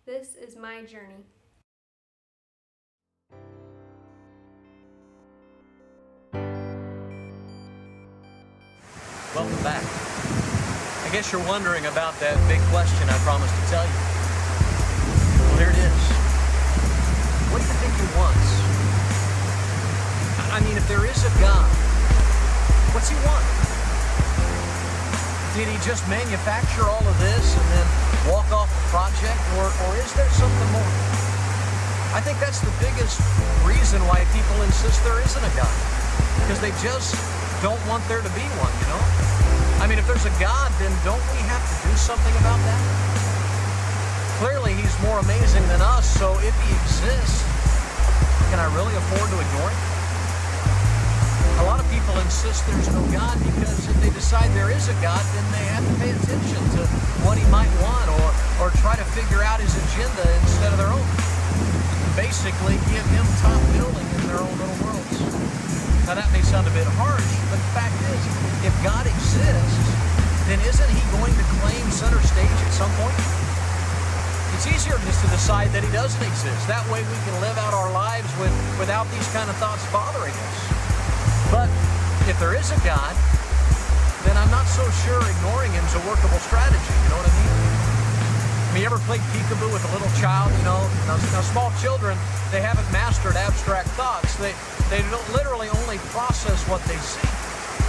This is my journey. Welcome back. I guess you're wondering about that big question I promised to tell you. Well, here it is. What do you think he wants? I mean, if there is a God, what's he want? Did he just manufacture all of this and then walk off the project, or is there something more? I think that's the biggest reason why people insist there isn't a God, because they just don't want there to be one, you know? I mean, if there's a God, then don't we have to do something about that? Clearly, he's more amazing than us, so if he exists, can I really afford to ignore him? A lot of people insist there's no God because if they decide there is a God, then they have to pay attention to what he might want or try to figure out his agenda instead of their own. Basically, give him top billing in their own little worlds. Now, that may sound a bit harsh, but the fact is, if God exists, then isn't he going to claim center stage at some point? It's easier just to decide that he doesn't exist. That way we can live out our lives without these kind of thoughts bothering us. But if there is a God, then I'm not so sure ignoring him is a workable strategy, you know what I mean? I mean, you ever played peekaboo with a little child, you know? Now small children, they haven't mastered abstract thoughts. They don't literally only process what they see.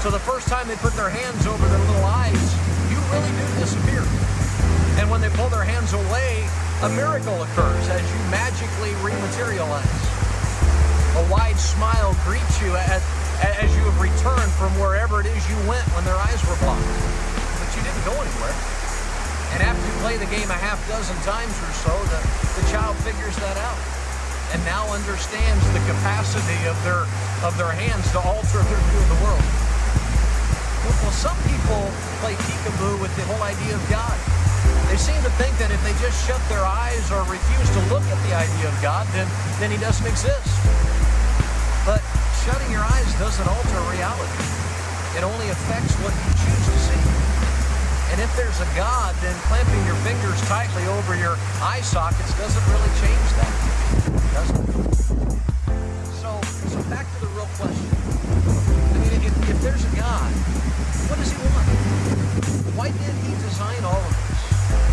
So the first time they put their hands over their little eyes, you really do disappear. And when they pull their hands away, a miracle occurs as you magically rematerialize. A wide smile greets you as you have returned from wherever it is you went when their eyes were blocked. But you didn't go anywhere. And after you play the game a half dozen times or so, the child figures that out and now understands the capacity of their hands to alter their view of the world. Well, some people play peekaboo with the whole idea of God. They seem to think that if they just shut their eyes or refuse to look at the idea of God, then he doesn't exist. But shutting your eyes doesn't alter reality. It only affects what you choose to see. And if there's a God, then clamping your fingers tightly over your eye sockets doesn't really change that, does it? So back to the real question. I mean, if there's a God, what does he want? Why did he design all of this?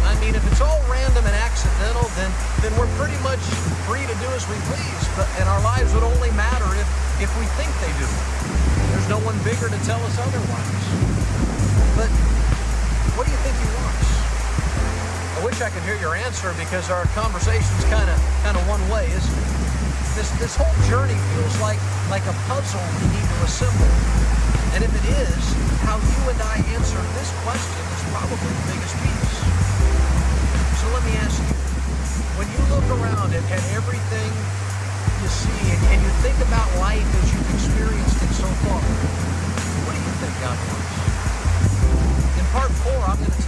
I mean, if it's all random and accidental, then we're pretty much free to do as we please, and our lives would only matter if we think they do. There's no one bigger to tell us otherwise. But what do you think he wants? I wish I could hear your answer because our conversation's kind of one way, isn't it? This whole journey feels like a puzzle we need to assemble. And if it is, how you and I answer this question is probably the biggest piece. So let me ask you, when you look around at everything you see and you think about life as you've experienced it so far, what do you think God wants? In part 4, I'm going to